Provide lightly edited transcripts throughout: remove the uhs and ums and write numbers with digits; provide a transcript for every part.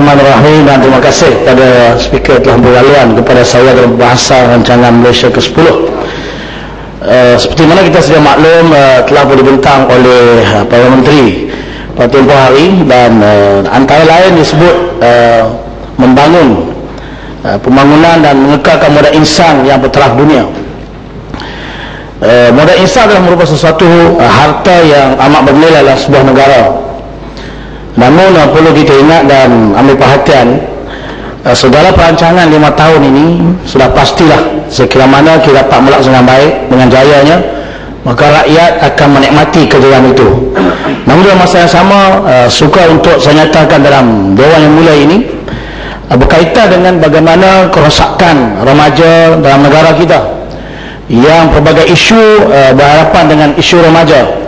Bismillahirrahmanirrahim, dan terima kasih kepada speaker telah berlaluan kepada saya dalam bahasa rancangan Malaysia ke-10. Seperti mana kita sudah maklum, telah dibentang oleh para menteri pada tempoh hari, dan antara lain disebut membangun pembangunan dan mengekalkan modal insan yang bertaraf dunia. Modal insan adalah merupakan sesuatu harta yang amat bernilai dalam sebuah negara. Namun perlu kita ingat dan ambil perhatian, segala perancangan 5 tahun ini sudah pastilah sekira mana kita dapat melaksanakan baik dengan jayanya, maka rakyat akan menikmati kejayaan itu. Namun dalam masa yang sama, suka untuk saya nyatakan dalam Dewan yang mulia ini, berkaitan dengan bagaimana kerosakan remaja dalam negara kita, yang pelbagai isu berhadapan dengan isu remaja,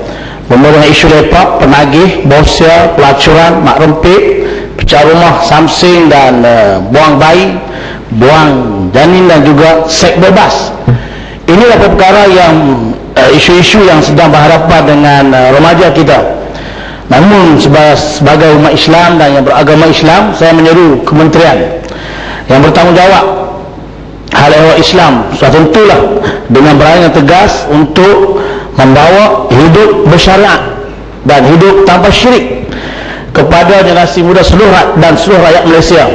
memulai isu lepak, penagih, bosia, pelacuran, mak rempit, pecah rumah, samsing, dan buang bayi, buang janin, dan juga seks bebas. Inilah perkara yang isu-isu yang sedang berhadapan dengan remaja kita. Namun sebagai umat Islam dan yang beragama Islam, saya menyeru kementerian yang bertanggungjawab hal ehwal Islam, sudah tentulah dengan berani yang tegas untuk membawa hidup bersyariat dan hidup tanpa syirik kepada generasi muda seluruh dan seluruh rakyat Malaysia.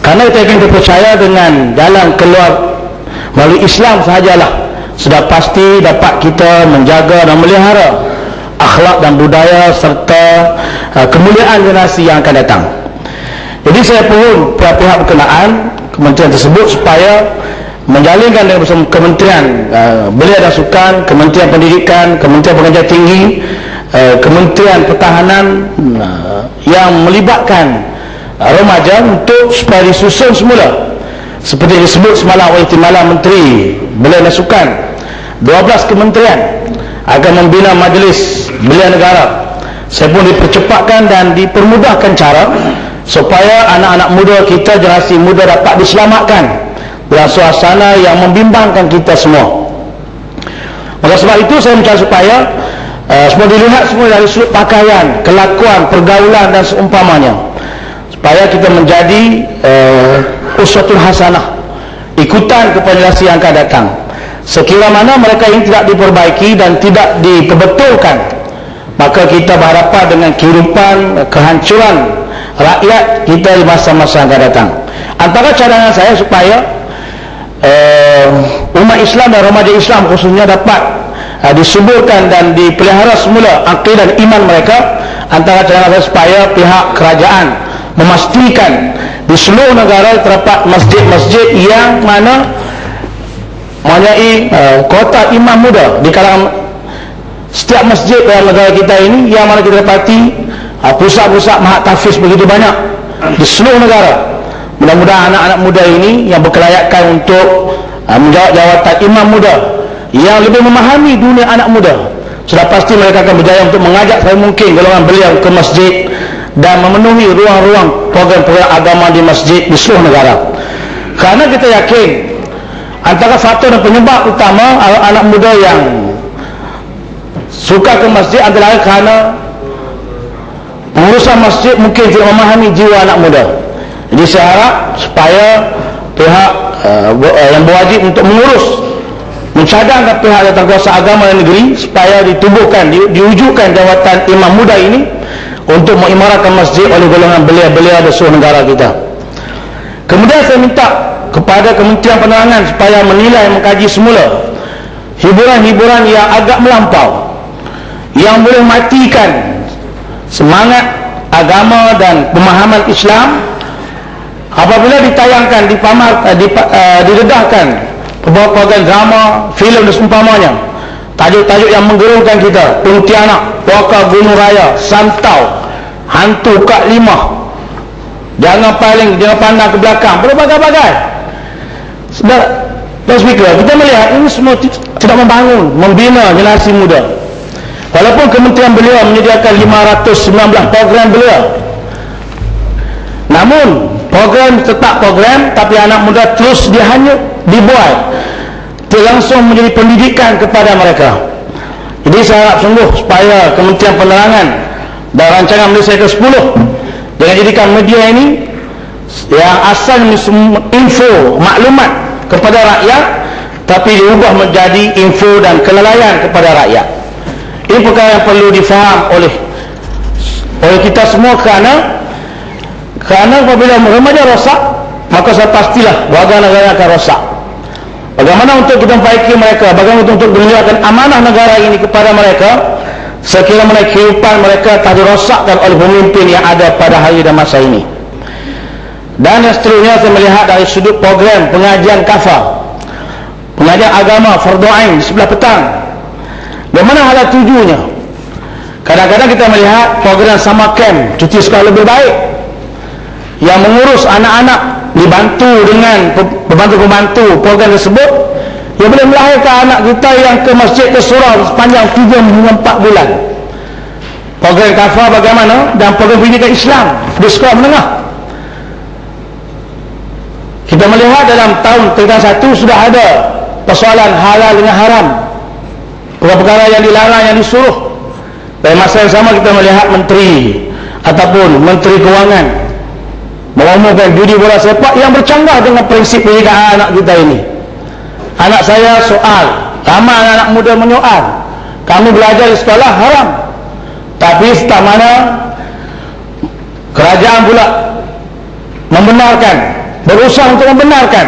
Karena kita ingin percaya dengan jalan keluar melalui Islam sahajalah sudah pasti dapat kita menjaga dan melihara akhlak dan budaya serta kemuliaan generasi yang akan datang. Jadi saya pohon pihak berkenaan kementerian tersebut supaya menjalinkan dengan bersama kementerian belia dan sukan, kementerian pendidikan, kementerian pengajian tinggi, kementerian pertahanan yang melibatkan remaja untuk supaya disusun semula seperti disebut semalam oleh timbalan menteri belia dan sukan. 12 kementerian akan membina majlis belia negara. Saya pun dipercepatkan dan dipermudahkan cara supaya anak-anak muda kita, generasi muda dapat diselamatkan dalam suasana yang membimbangkan kita semua. Maka sebab itu saya mencari supaya semua dilihat semua dari sudut pakaian, kelakuan, pergaulan dan seumpamanya, supaya kita menjadi uswatul hasanah, ikutan kepada generasi yang akan datang. Sekira mana mereka ini tidak diperbaiki dan tidak diperbetulkan, maka kita berhadapan dengan kehidupan, kehancuran rakyat kita di masa-masa yang akan datang. Antara cadangan saya supaya umat Islam dan remaja Islam khususnya dapat disuburkan dan dipelihara semula akidah dan iman mereka, antara cadangan saya supaya pihak kerajaan memastikan di seluruh negara terdapat masjid-masjid yang mana mempunyai kota imam muda di kalangan setiap masjid dalam negara kita ini, yang mana kita dapati pusat-pusat mahat tahfiz begitu banyak di seluruh negara. Mudah-mudahan anak-anak muda ini yang berkelayakan untuk menjawab jawatan imam muda yang lebih memahami dunia anak muda, sudah pasti mereka akan berjaya untuk mengajak saya mungkin golongan beliau ke masjid dan memenuhi ruang-ruang program-program agama di masjid di seluruh negara. Kerana kita yakin antara faktor dan penyebab utama anak muda yang suka ke masjid adalah kerana pengurusan masjid mungkin tidak memahami jiwa anak muda. Jadi saya harap supaya pihak yang berwajib untuk mengurus, mencadangkan pihak datang kuasa agama dan negeri supaya ditubuhkan, diwujudkan jawatan imam muda ini untuk mengimarahkan masjid oleh golongan belia-belia di seluruh negara kita. Kemudian saya minta kepada Kementerian Penerangan supaya menilai, mengkaji semula hiburan-hiburan yang agak melampau, yang boleh matikan semangat agama dan pemahaman Islam. Apabila ditayangkan, didedahkan program drama, filem dan seumpamanya, tajuk-tajuk yang menggerunkan kita, Pontianak, Puaka Gunung Raya, Santau, Hantu Kak Limah, jangan pandang ke belakang, berbagai-bagai. Saudara dan speaker, kita melihat ini semua tidak membangun, membina generasi muda. Walaupun kementerian beliau menyediakan 519 program beliau, namun program tetap program, tapi anak muda terus dihanyut, dibuat langsung menjadi pendidikan kepada mereka. Jadi saya harap sungguh supaya Kementerian Penerangan dan rancangan Malaysia ke-10 dengan jadikan media ini yang asal info, maklumat kepada rakyat, tapi diubah menjadi info dan kelalaian kepada rakyat. Ini perkara yang perlu difaham oleh kita semua, kerana apabila remaja rosak, maka pastilah warga negara akan rosak. Bagaimana untuk kita memperbaiki mereka, bagaimana untuk menjalankan amanah negara ini kepada mereka, sekiranya kehidupan mereka tak dirosakkan oleh pemimpin yang ada pada hari dan masa ini. Dan yang seterusnya, saya melihat dari sudut program pengajian kafah, pengajian agama fardu ain sebelah petang, bagaimana hala tujuannya. Kadang-kadang kita melihat program sama camp, cuti sekolah lebih baik, yang mengurus anak-anak dibantu dengan pembantu-pembantu program tersebut, yang boleh melahirkan anak kita yang ke masjid, ke surau sepanjang 3 hingga 4 bulan. Program kafah bagaimana, dan program pendidikan Islam di sekolah menengah. Kita melihat dalam tahun 31 sudah ada persoalan halal dengan haram, perkara-perkara yang dilarang, yang disuruh. Dari masa yang sama kita melihat menteri ataupun menteri kewangan mengumumkan judi bola sepak yang bercanggah dengan prinsip pendidikan anak kita ini. Anak saya soal, ramai anak muda menyoal, kami belajar di sekolah haram, tapi setelah mana kerajaan pula membenarkan, berusaha untuk membenarkan,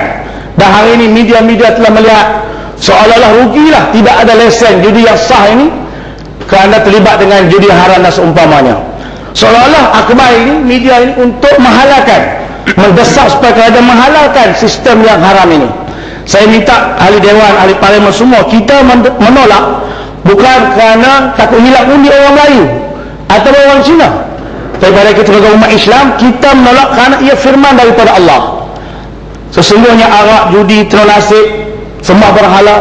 dan hari ini media-media telah melihat seolah-olah rugilah tidak ada lesen judi yang sah ini kerana terlibat dengan judi haram dan seumpamanya. Seolah-olah akhbar ini, media ini untuk menghalalkan, mendesak supaya kerajaan menghalalkan sistem yang haram ini. Saya minta ahli dewan, ahli parlimen semua, kita menolak bukan kerana takut hilap undi orang Melayu atau orang Cina. Daripada kita sebagai umat Islam, kita menolak kerana ia firman daripada Allah. Sesungguhnya arak, judi, ternasib, sembah berhala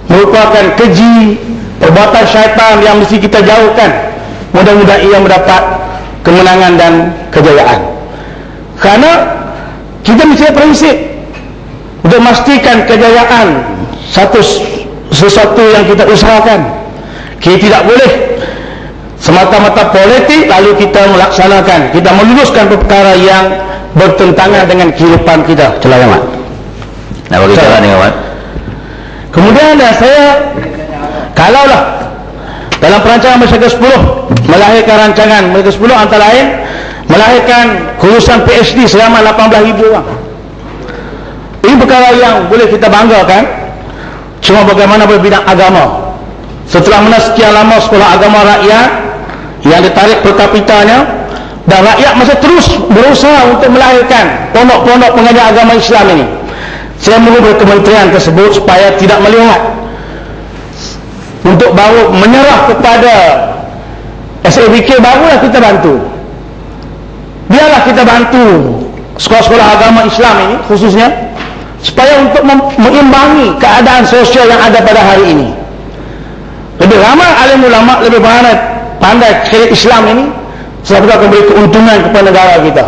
merupakan keji, perbuatan syaitan yang mesti kita jauhkan. Mudah-mudahan ia mendapat kemenangan dan kejayaan. Kerana kita mesti prinsip untuk memastikan kejayaan sesuatu yang kita usahakan. Kita tidak boleh semata-mata politik lalu kita melaksanakan, kita meluluskan perkara yang bertentangan dengan kehidupan kita. Selamat. Nak bagi cara ni kawan. Kemudian saya, kalaulah dalam perancangan Masyarakat 10 melahirkan rancangan Masyarakat 10 antara lain melahirkan kelulusan PhD selama 18,000 orang. Ini perkara yang boleh kita banggakan. Cuma bagaimana berbidang agama, setelah mana sekian lama sekolah agama rakyat yang ditarik per kapitanya, dan rakyat masih terus berusaha untuk melahirkan pondok-pondok pengajian agama Islam ini, saya menghubungi kementerian tersebut supaya tidak melihat untuk baru menyerah kepada SABK, barulah kita bantu. Biarlah kita bantu sekolah-sekolah agama Islam ini khususnya, supaya untuk mengimbangi keadaan sosial yang ada pada hari ini. Lebih ramai alim ulama, lebih pandai syariat Islam ini, sebab akan memberi keuntungan kepada negara kita.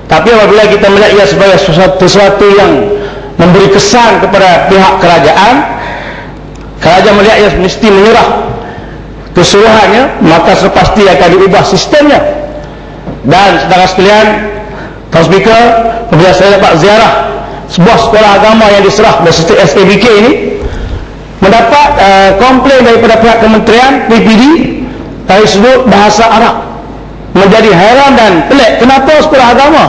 Tapi apabila kita melihat ia sebagai sesuatu yang memberi kesan kepada pihak kerajaan, kerajaan melihat ia mesti menyerah keseluruhannya, maka sepasti akan diubah sistemnya. Dan saudara sekalian, Tuan Speaker, apabila saya dapat ziarah sebuah sekolah agama yang diserah oleh sistem SABK ini, mendapat komplain daripada pihak kementerian PPD dari sudut bahasa Arab, menjadi heran dan pelik, kenapa sekolah agama